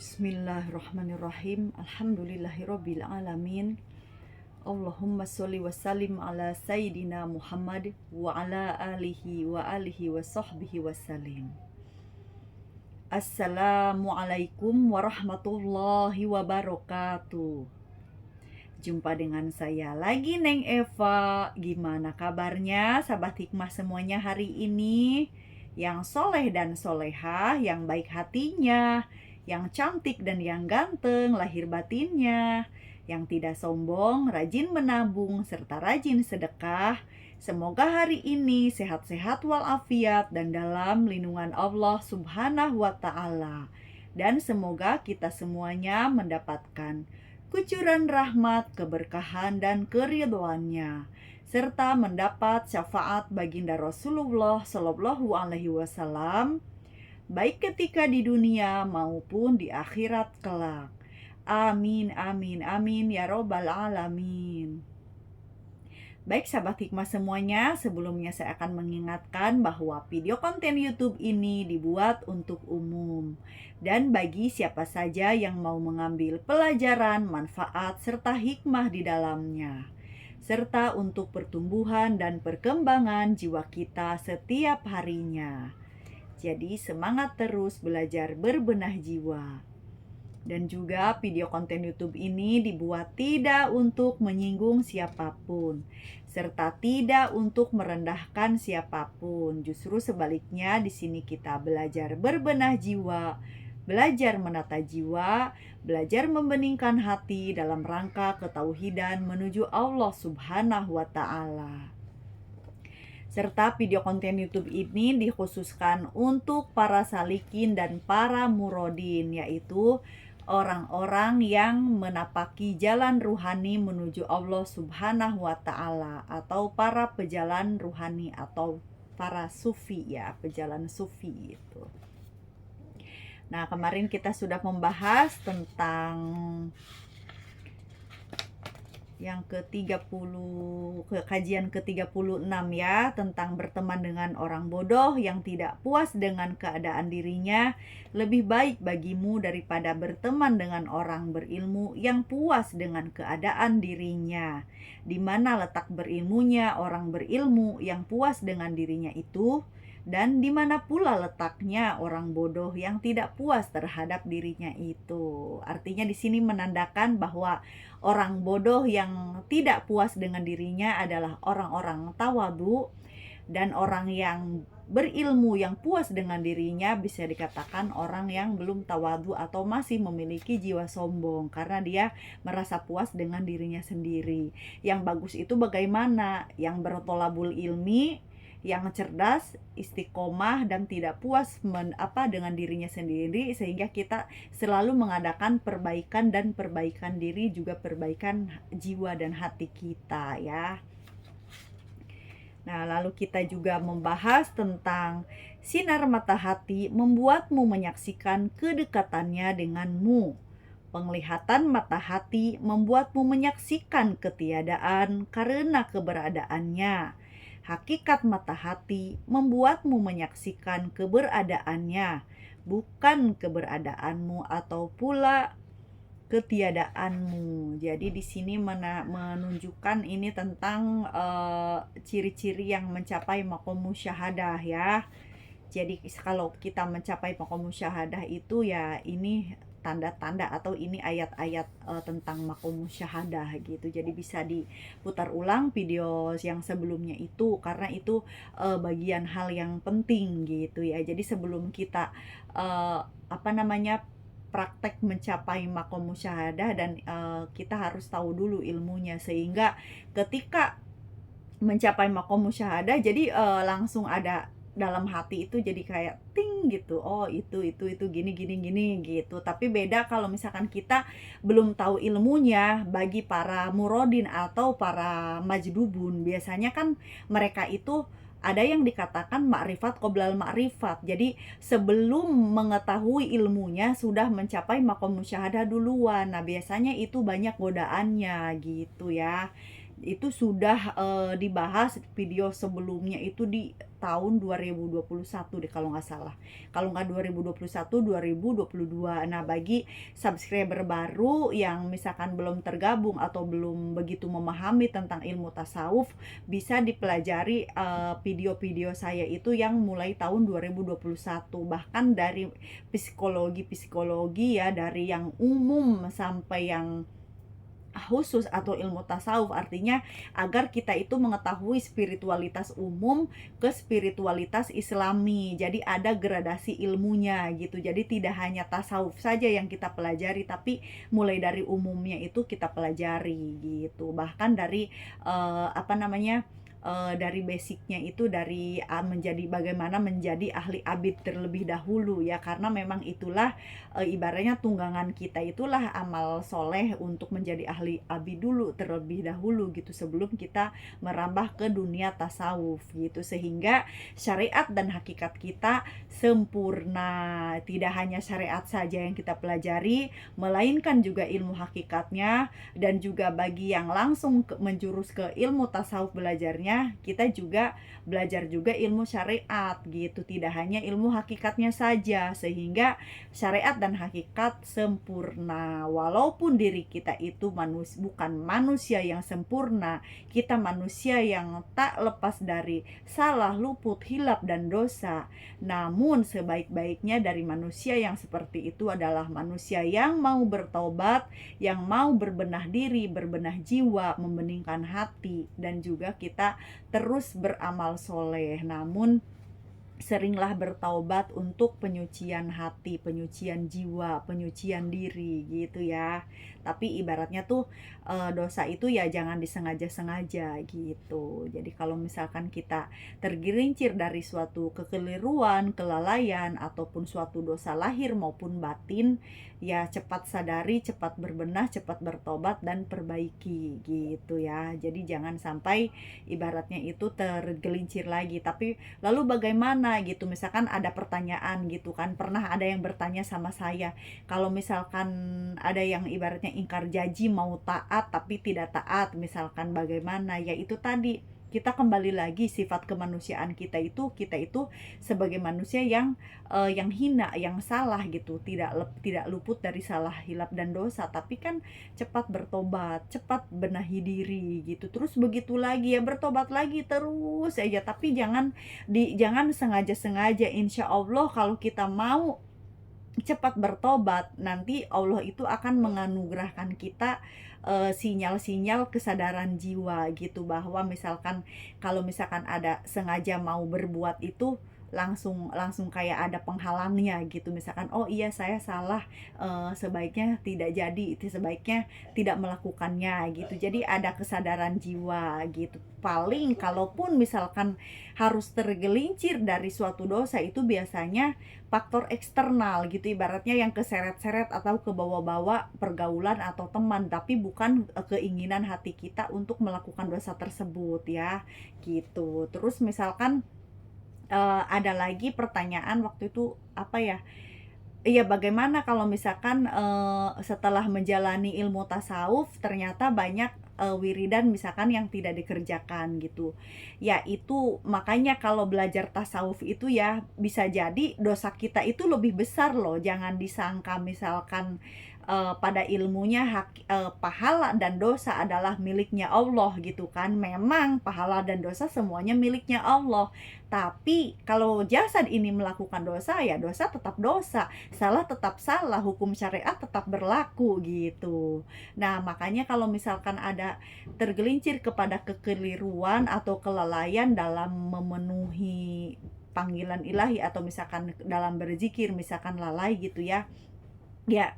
Bismillahirrahmanirrahim. Alhamdulillahirabbil alamin. Allahumma sholli wa sallim ala sayyidina Muhammad wa ala alihi wa sahbihi wasallim. Assalamualaikum warahmatullahi wabarakatuh. Jumpa dengan saya lagi, Neng Eva. Gimana kabarnya sahabat hikmah semuanya hari ini? Yang soleh dan solehah, yang baik hatinya, yang cantik dan yang ganteng lahir batinnya, yang tidak sombong, rajin menabung, serta rajin sedekah. Semoga hari ini sehat-sehat walafiat dan dalam lindungan Allah Subhanahu wa Ta'ala. Dan semoga kita semuanya mendapatkan kucuran rahmat, keberkahan, dan keridhoannya, serta mendapat syafaat baginda Rasulullah Shallallahu Alaihi Wasallam, baik ketika di dunia maupun di akhirat kelak. Amin, amin, amin, ya robbal alamin. Baik sahabat hikmah semuanya, sebelumnya saya akan mengingatkan bahwa video konten YouTube ini dibuat untuk umum dan bagi siapa saja yang mau mengambil pelajaran, manfaat, serta hikmah di dalamnya, serta untuk pertumbuhan dan perkembangan jiwa kita setiap harinya. Jadi semangat terus belajar berbenah jiwa. Dan juga video konten YouTube ini dibuat tidak untuk menyinggung siapapun, serta tidak untuk merendahkan siapapun. Justru sebaliknya, di sini kita belajar berbenah jiwa, belajar menata jiwa, belajar membeningkan hati dalam rangka ketauhidan menuju Allah Subhanahu wa Ta'ala. Serta video konten YouTube ini dikhususkan untuk para salikin dan para murodin, yaitu orang-orang yang menapaki jalan ruhani menuju Allah Subhanahu wa Ta'ala, atau para pejalan ruhani atau para sufi ya, pejalan sufi itu. Nah, kemarin kita sudah membahas tentang yang ke-30, kajian ke-36 ya, tentang berteman dengan orang bodoh yang tidak puas dengan keadaan dirinya. Lebih baik bagimu daripada berteman dengan orang berilmu yang puas dengan keadaan dirinya. Di mana letak berilmunya orang berilmu yang puas dengan dirinya itu? Dan di mana pula letaknya orang bodoh yang tidak puas terhadap dirinya itu? Artinya di sini menandakan bahwa orang bodoh yang tidak puas dengan dirinya adalah orang-orang tawadhu, dan orang yang berilmu yang puas dengan dirinya bisa dikatakan orang yang belum tawadhu atau masih memiliki jiwa sombong karena dia merasa puas dengan dirinya sendiri. Yang bagus itu bagaimana? Yang bertolabul ilmi, yang cerdas, istiqomah, dan tidak puas dengan dirinya sendiri, sehingga kita selalu mengadakan perbaikan, dan perbaikan diri juga perbaikan jiwa dan hati kita ya. Nah, lalu kita juga membahas tentang sinar mata hati membuatmu menyaksikan kedekatannya denganmu. Penglihatan mata hati membuatmu menyaksikan ketiadaan karena keberadaannya. Hakikat mata hati membuatmu menyaksikan keberadaannya, bukan keberadaanmu atau pula ketiadaanmu. Jadi di sini menunjukkan ini tentang ciri-ciri yang mencapai maqam musyahadah ya. Jadi kalau kita mencapai maqam musyahadah itu ya ini tanda-tanda atau ini ayat-ayat tentang maqam musyahadah gitu. Jadi bisa diputar ulang video yang sebelumnya itu karena itu bagian hal yang penting gitu ya. Jadi sebelum kita praktek mencapai maqam musyahadah, dan kita harus tahu dulu ilmunya, sehingga ketika mencapai maqam musyahadah jadi langsung ada dalam hati itu jadi kayak ting gitu, oh itu gini gitu. Tapi beda kalau misalkan kita belum tahu ilmunya. Bagi para murodin atau para majdubun, biasanya kan mereka itu ada yang dikatakan ma'rifat qoblal ma'rifat. Jadi sebelum mengetahui ilmunya sudah mencapai maqam musyahadah duluan. Nah, biasanya itu banyak godaannya gitu ya. Itu sudah, dibahas video sebelumnya itu di tahun 2021 deh kalau nggak salah. Kalau nggak 2021, 2022. Nah, bagi subscriber baru yang misalkan belum tergabung atau belum begitu memahami tentang ilmu tasawuf, bisa dipelajari, video-video saya itu yang mulai tahun 2021. Bahkan dari psikologi-psikologi ya, dari yang umum sampai yang khusus atau ilmu tasawuf, artinya agar kita itu mengetahui spiritualitas umum ke spiritualitas islami. Jadi ada gradasi ilmunya gitu. Jadi tidak hanya tasawuf saja yang kita pelajari, tapi mulai dari umumnya itu kita pelajari gitu. Bahkan dari apa namanya, dari basicnya itu dari menjadi bagaimana menjadi ahli abid terlebih dahulu ya, karena memang itulah ibaratnya tunggangan kita, itulah amal soleh untuk menjadi ahli abid dulu terlebih dahulu gitu, sebelum kita merambah ke dunia tasawuf gitu, sehingga syariat dan hakikat kita sempurna. Tidak hanya syariat saja yang kita pelajari, melainkan juga ilmu hakikatnya. Dan juga bagi yang langsung menjurus ke ilmu tasawuf belajarnya, kita juga belajar juga ilmu syariat gitu, tidak hanya ilmu hakikatnya saja, sehingga syariat dan hakikat sempurna. Walaupun diri kita itu bukan manusia yang sempurna, kita manusia yang tak lepas dari salah, luput, hilap, dan dosa. Namun sebaik-baiknya dari manusia yang seperti itu adalah manusia yang mau bertobat, yang mau berbenah diri, berbenah jiwa, membeningkan hati, dan juga kita terus beramal soleh. Namun seringlah bertaubat untuk penyucian hati, penyucian jiwa, penyucian diri gitu ya. Tapi ibaratnya tuh dosa itu ya jangan disengaja-sengaja gitu. Jadi kalau misalkan kita tergelincir dari suatu kekeliruan, kelalaian, ataupun suatu dosa lahir maupun batin, ya cepat sadari, cepat berbenah, cepat bertobat dan perbaiki gitu ya. Jadi jangan sampai ibaratnya itu tergelincir lagi. Tapi lalu bagaimana gitu, misalkan ada pertanyaan gitu kan, pernah ada yang bertanya sama saya, kalau misalkan ada yang ibaratnya ingkar janji mau taat tapi tidak taat, misalkan bagaimana? Ya itu tadi, kita kembali lagi sifat kemanusiaan kita itu sebagai manusia yang hina, yang salah gitu, tidak luput dari salah, hilap, dan dosa, tapi kan cepat bertobat, cepat benahi diri gitu. Terus begitu lagi ya, bertobat lagi terus aja, tapi jangan sengaja-sengaja. Insya Allah kalau kita mau cepat bertobat, nanti Allah itu akan menganugerahkan kita sinyal-sinyal kesadaran jiwa gitu, bahwa misalkan kalau misalkan ada sengaja mau berbuat itu, langsung langsung kayak ada penghalangnya gitu, misalkan oh iya saya salah, sebaiknya tidak jadi, itu sebaiknya tidak melakukannya gitu. Jadi ada kesadaran jiwa gitu. Paling kalaupun misalkan harus tergelincir dari suatu dosa, itu biasanya faktor eksternal gitu, ibaratnya yang keseret-seret atau kebawa-bawa pergaulan atau teman, tapi bukan keinginan hati kita untuk melakukan dosa tersebut ya gitu. Terus misalkan ada lagi pertanyaan waktu itu apa ya, iya, bagaimana kalau misalkan, setelah menjalani ilmu tasawuf ternyata banyak, wiridan misalkan yang tidak dikerjakan gitu. Ya itu makanya kalau belajar tasawuf itu ya bisa jadi dosa kita itu lebih besar loh, jangan disangka misalkan, pada ilmunya pahala dan dosa adalah miliknya Allah gitu kan. Memang pahala dan dosa semuanya miliknya Allah, tapi kalau jasad ini melakukan dosa, ya dosa tetap dosa, salah tetap salah, hukum syariat tetap berlaku gitu. Nah, makanya kalau misalkan ada tergelincir kepada kekeliruan atau kelalaian dalam memenuhi panggilan ilahi, atau misalkan dalam berzikir misalkan lalai gitu ya. Ya,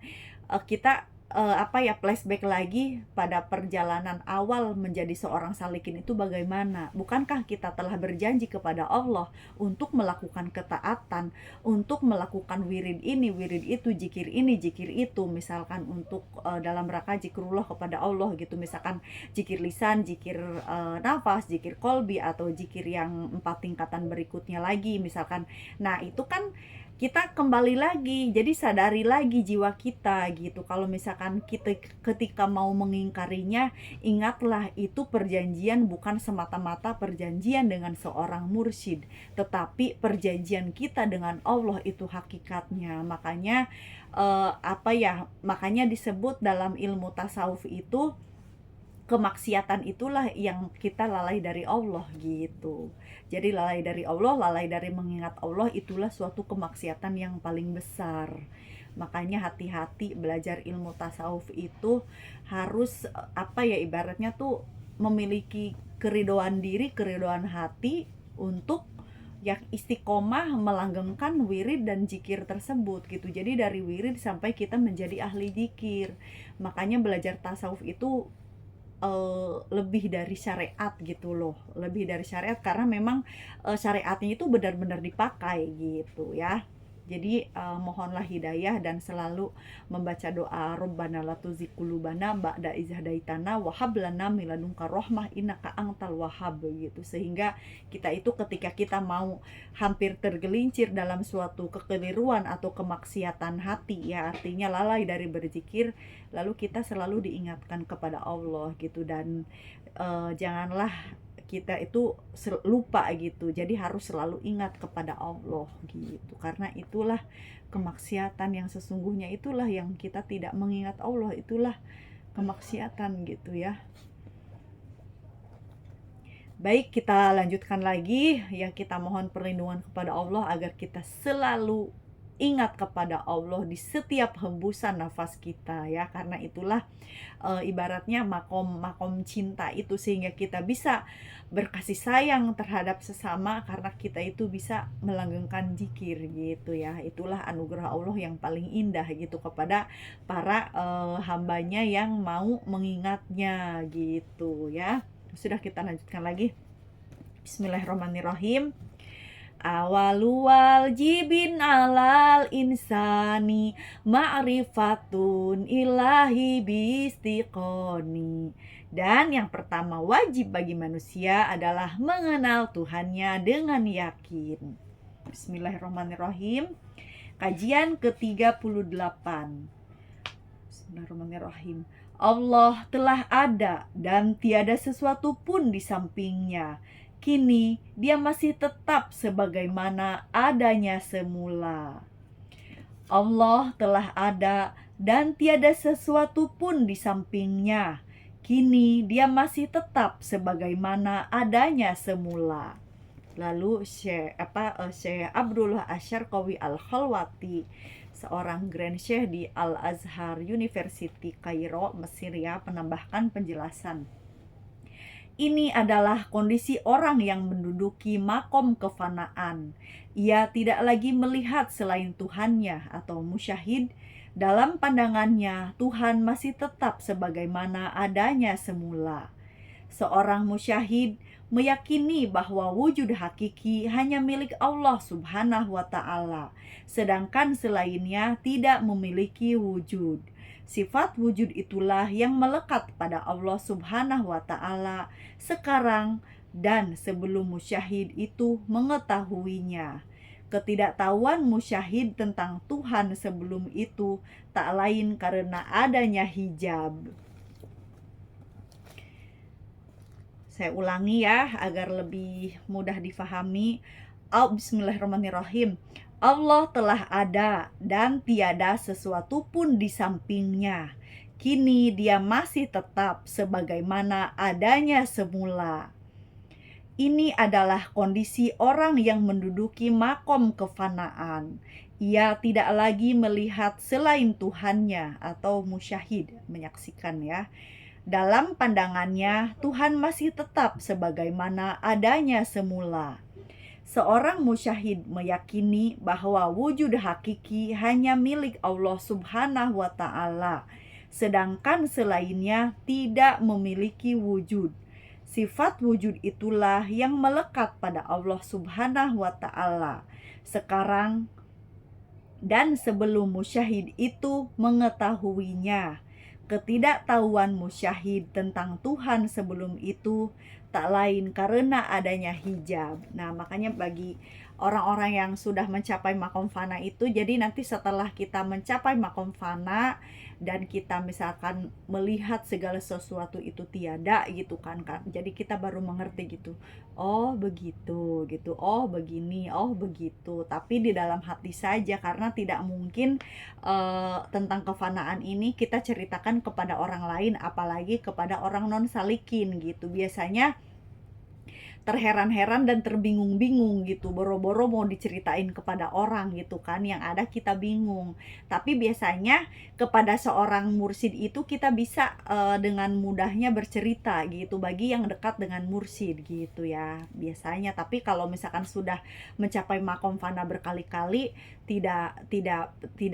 kita, apa ya, flashback lagi pada perjalanan awal menjadi seorang salikin itu bagaimana. Bukankah kita telah berjanji kepada Allah untuk melakukan ketaatan, untuk melakukan wirid ini, wirid itu, zikir ini, zikir itu, misalkan untuk, dalam rangka zikrullah kepada Allah gitu, misalkan zikir lisan, zikir, nafas, zikir kolbi, atau zikir yang 4 tingkatan berikutnya lagi misalkan. Nah, itu kan kita kembali lagi, jadi sadari lagi jiwa kita gitu. Kalau misalkan kita ketika mau mengingkarinya, ingatlah itu perjanjian bukan semata-mata perjanjian dengan seorang mursyid, tetapi perjanjian kita dengan Allah itu hakikatnya. Makanya makanya disebut dalam ilmu tasawuf itu kemaksiatan itulah yang kita lalai dari Allah gitu. Jadi lalai dari Allah, lalai dari mengingat Allah itulah suatu kemaksiatan yang paling besar. Makanya hati-hati belajar ilmu tasawuf itu harus ibaratnya tuh memiliki keridoan diri, keridoan hati untuk yang istiqomah melanggengkan wirid dan zikir tersebut gitu. Jadi dari wirid sampai kita menjadi ahli zikir. Makanya belajar tasawuf itu lebih dari syariat gitu loh, lebih dari syariat karena memang syariatnya itu benar-benar dipakai gitu ya. Jadi mohonlah hidayah dan selalu membaca doa Rabbana la tuzigh qulubana ba'da idh hadaitana wa hab lana min ladunka rahmah innaka antal wahhab gitu. Sehingga kita itu ketika kita mau hampir tergelincir dalam suatu kekeliruan atau kemaksiatan hati ya, artinya lalai dari berzikir, lalu kita selalu diingatkan kepada Allah gitu. Dan janganlah kita itu lupa gitu, jadi harus selalu ingat kepada Allah gitu, karena itulah kemaksiatan yang sesungguhnya, itulah yang kita tidak mengingat Allah, itulah kemaksiatan gitu ya. Baik, kita lanjutkan lagi ya, kita mohon perlindungan kepada Allah agar kita selalu ingat kepada Allah di setiap hembusan nafas kita ya, karena itulah ibaratnya makom cinta itu, sehingga kita bisa berkasih sayang terhadap sesama karena kita itu bisa melanggengkan zikir gitu ya. Itulah anugerah Allah yang paling indah gitu kepada para hambanya yang mau mengingatnya gitu ya. Sudah, kita lanjutkan lagi. Bismillahirrahmanirrahim. Awalu wajibin alal insani ma'rifatun ilahi bistiqoni. Dan yang pertama wajib bagi manusia adalah mengenal Tuhannya dengan yakin. Bismillahirrahmanirrahim. Kajian ke-38. Bismillahirrahmanirrahim. Allah telah ada dan tiada sesuatu pun di sampingnya. Kini dia masih tetap sebagaimana adanya semula. Allah telah ada dan tiada sesuatu pun di sampingnya. Kini dia masih tetap sebagaimana adanya semula. Lalu Syekh Abdullah Asyarqawi Al-Khalwati, seorang Grand Syekh di Al-Azhar University Kairo, Mesir ya, menambahkan penjelasan. Ini adalah kondisi orang yang menduduki makom kefanaan. Ia tidak lagi melihat selain Tuhannya atau musyahid. Dalam pandangannya, Tuhan masih tetap sebagaimana adanya semula. Seorang musyahid meyakini bahwa wujud hakiki hanya milik Allah Subhanahu wa Ta'ala, sedangkan selainnya tidak memiliki wujud. Sifat wujud itulah yang melekat pada Allah Subhanahu wa Ta'ala sekarang dan sebelum musyahid itu mengetahuinya. Ketidaktahuan musyahid tentang Tuhan sebelum itu tak lain karena adanya hijab. Saya ulangi ya agar lebih mudah difahami. Bismillahirrahmanirrahim. Allah telah ada dan tiada sesuatu pun di sampingnya. Kini dia masih tetap sebagaimana adanya semula. Ini adalah kondisi orang yang menduduki makom kefanaan. Ia tidak lagi melihat selain Tuhannya atau musyahid, menyaksikan ya. Dalam pandangannya, Tuhan masih tetap sebagaimana adanya semula. Seorang musyahid meyakini bahwa wujud hakiki hanya milik Allah Subhanahu wa Ta'ala, sedangkan selainnya tidak memiliki wujud. Sifat wujud itulah yang melekat pada Allah Subhanahu wa Ta'ala sekarang dan sebelum musyahid itu mengetahuinya. Ketidaktahuan musyahid tentang Tuhan sebelum itu tak lain karena adanya hijab. Nah, makanya bagi orang-orang yang sudah mencapai makom fana itu, jadi nanti setelah kita mencapai makom fana dan kita misalkan melihat segala sesuatu itu tiada gitu kan Kak. Jadi kita baru mengerti gitu. Oh begitu gitu. Oh begini, oh begitu. Tapi di dalam hati saja, karena tidak mungkin tentang kefanaan ini kita ceritakan kepada orang lain, apalagi kepada orang non salikin gitu. Biasanya terheran-heran dan terbingung-bingung gitu, boro-boro mau diceritain kepada orang gitu kan, yang ada kita bingung. Tapi biasanya kepada seorang mursyid itu kita bisa dengan mudahnya bercerita gitu, bagi yang dekat dengan mursyid gitu ya biasanya. Tapi kalau misalkan sudah mencapai makom fana berkali-kali, tidak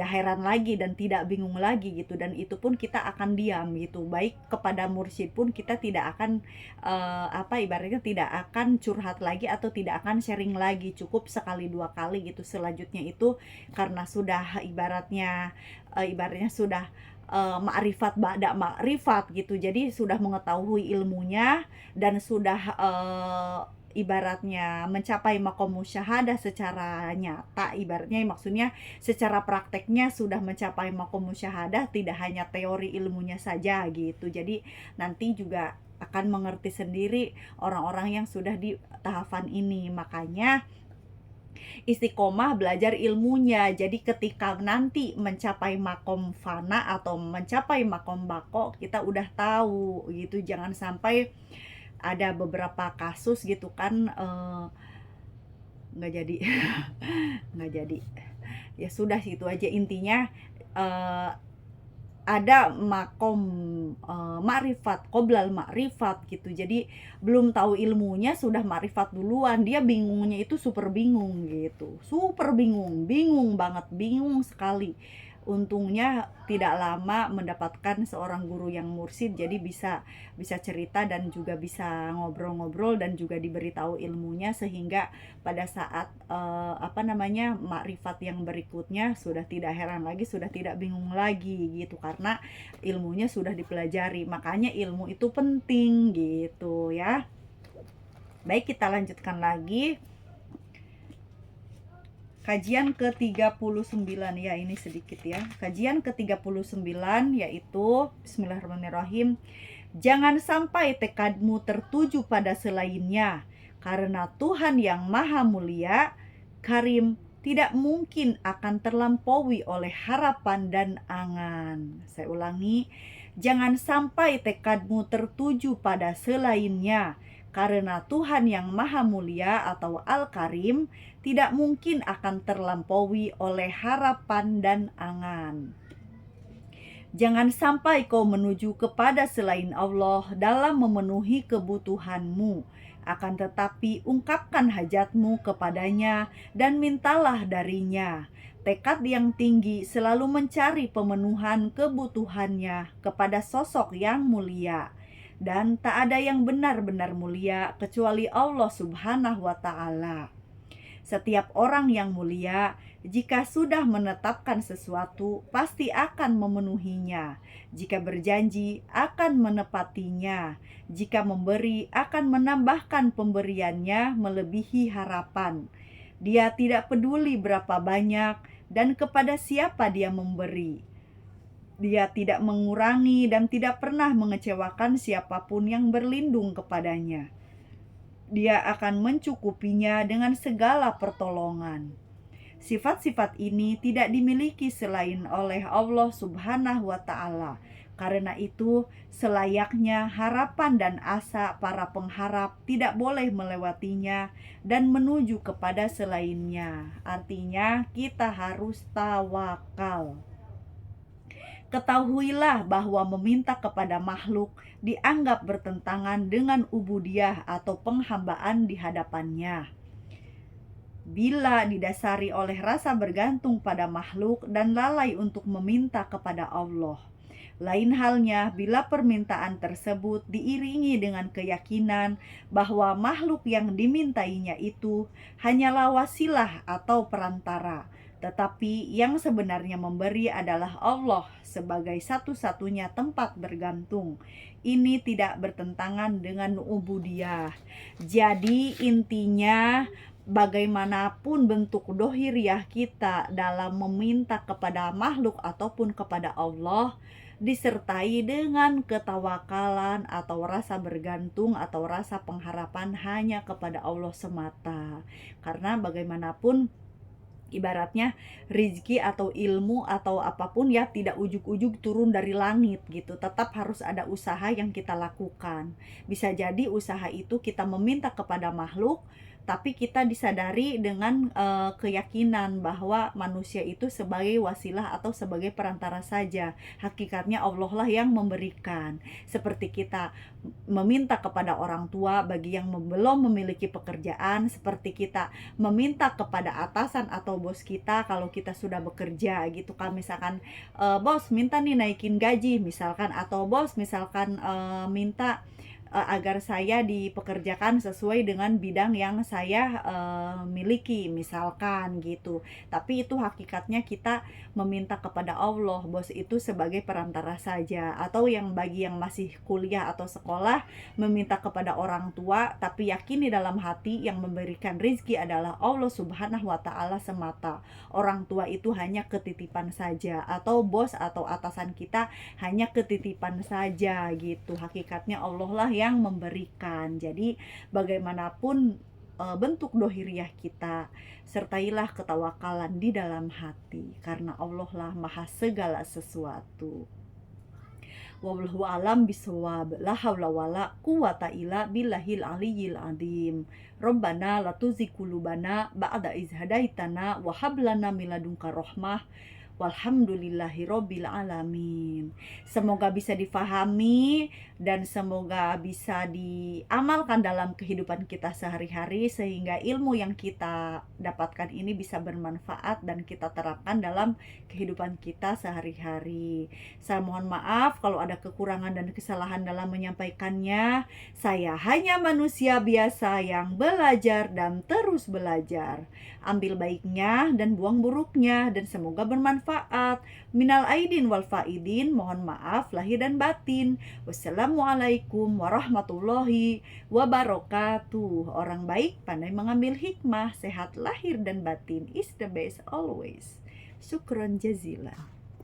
heran lagi dan tidak bingung lagi gitu, dan itu pun kita akan diam gitu. Baik kepada mursyid pun kita tidak akan ibaratnya tidak akan curhat lagi atau tidak akan sharing lagi, cukup sekali dua kali gitu. Selanjutnya itu karena sudah ibaratnya sudah ma'rifat ba'da ma'rifat gitu, jadi sudah mengetahui ilmunya dan sudah ibaratnya mencapai makom musyahadah secara nyata, ibaratnya maksudnya secara prakteknya sudah mencapai makom musyahadah, tidak hanya teori ilmunya saja gitu. Jadi nanti juga akan mengerti sendiri orang-orang yang sudah di tahapan ini. Makanya istiqomah belajar ilmunya. Jadi ketika nanti mencapai makom fana atau mencapai makom bako, kita udah tahu gitu. Jangan sampai ada beberapa kasus gitu kan, nggak jadi nggak jadi. Ya sudah, itu aja intinya. eh, ada makom ma'rifat qoblal ma'rifat gitu. Jadi belum tahu ilmunya sudah ma'rifat duluan, dia bingungnya itu super bingung gitu, super bingung, bingung banget, bingung sekali. Untungnya tidak lama mendapatkan seorang guru yang mursyid, jadi bisa bisa cerita dan juga bisa ngobrol-ngobrol dan juga diberitahu ilmunya, sehingga pada saat makrifat yang berikutnya sudah tidak heran lagi, sudah tidak bingung lagi gitu, karena ilmunya sudah dipelajari. Makanya ilmu itu penting gitu ya. Baik, kita lanjutkan lagi. Kajian ke-39 ya, ini sedikit ya. Kajian ke-39 yaitu bismillahirrahmanirrahim. Jangan sampai tekadmu tertuju pada selainnya, karena Tuhan yang Maha Mulia, Karim, tidak mungkin akan terlampaui oleh harapan dan angan. Saya ulangi, jangan sampai tekadmu tertuju pada selainnya, karena Tuhan yang Maha Mulia atau Al-Karim tidak mungkin akan terlampaui oleh harapan dan angan. Jangan sampai kau menuju kepada selain Allah dalam memenuhi kebutuhanmu. Akan tetapi ungkapkan hajatmu kepadanya dan mintalah darinya. Tekad yang tinggi selalu mencari pemenuhan kebutuhannya kepada sosok yang mulia. Dan tak ada yang benar-benar mulia kecuali Allah Subhanahu wa Ta'ala. Setiap orang yang mulia, jika sudah menetapkan sesuatu, pasti akan memenuhinya. Jika berjanji, akan menepatinya. Jika memberi, akan menambahkan pemberiannya melebihi harapan. Dia tidak peduli berapa banyak dan kepada siapa dia memberi. Dia tidak mengurangi dan tidak pernah mengecewakan siapapun yang berlindung kepadanya. Dia akan mencukupinya dengan segala pertolongan. Sifat-sifat ini tidak dimiliki selain oleh Allah Subhanahu wa Ta'ala. Karena itu, selayaknya harapan dan asa para pengharap tidak boleh melewatinya dan menuju kepada selainnya. Artinya, kita harus tawakal. Ketahuilah bahwa meminta kepada makhluk dianggap bertentangan dengan ubudiyah atau penghambaan di hadapannya. Bila didasari oleh rasa bergantung pada makhluk dan lalai untuk meminta kepada Allah. Lain halnya bila permintaan tersebut diiringi dengan keyakinan bahwa makhluk yang dimintainya itu hanyalah wasilah atau perantara, tetapi yang sebenarnya memberi adalah Allah sebagai satu-satunya tempat bergantung. Ini tidak bertentangan dengan ubudiyah. Jadi intinya bagaimanapun bentuk dohiriyah kita dalam meminta kepada makhluk ataupun kepada Allah, disertai dengan ketawakalan atau rasa bergantung atau rasa pengharapan hanya kepada Allah semata. Karena bagaimanapun ibaratnya rizki atau ilmu atau apapun ya tidak ujug-ujug turun dari langit gitu. Tetap harus ada usaha yang kita lakukan. Bisa jadi usaha itu kita meminta kepada makhluk, tapi kita disadari dengan keyakinan bahwa manusia itu sebagai wasilah atau sebagai perantara saja. Hakikatnya Allah lah yang memberikan. Seperti kita meminta kepada orang tua bagi yang belum memiliki pekerjaan, seperti kita meminta kepada atasan atau bos kita kalau kita sudah bekerja gitu kan. Misalkan bos minta nih naikin gaji misalkan, atau bos misalkan minta agar saya dipekerjakan sesuai dengan bidang yang saya miliki misalkan gitu. Tapi itu hakikatnya kita meminta kepada Allah, bos itu sebagai perantara saja. Atau yang bagi yang masih kuliah atau sekolah, meminta kepada orang tua tapi yakin di dalam hati yang memberikan rizki adalah Allah Subhanahu wa Ta'ala semata. Orang tua itu hanya ketitipan saja, atau bos atau atasan kita hanya ketitipan saja gitu. Hakikatnya Allah lah yang memberikan. Jadi bagaimanapun bentuk dohiriyah kita, sertailah ketawakalan di dalam hati, karena Allah lah maha segala sesuatu. Wallahu alam bisawab. La haula wala quwata illa billahil aliyyil azim. Rabbana la tuzigh qulubana ba'da idh hadaitana wa hab lana min ladunka rahmah. Walhamdulillahirabbil alamin. Semoga bisa difahami dan semoga bisa diamalkan dalam kehidupan kita sehari-hari, sehingga ilmu yang kita dapatkan ini bisa bermanfaat dan kita terapkan dalam kehidupan kita sehari-hari. Saya mohon maaf kalau ada kekurangan dan kesalahan dalam menyampaikannya. Saya hanya manusia biasa yang belajar dan terus belajar. Ambil baiknya dan buang buruknya, dan semoga bermanfaat. Minal aidin wal faidin, mohon maaf lahir dan batin. Wassalamualaikum warahmatullahi wabarakatuh. Orang baik pandai mengambil hikmah, sehat lahir dan batin is the best always. Syukron jazilan.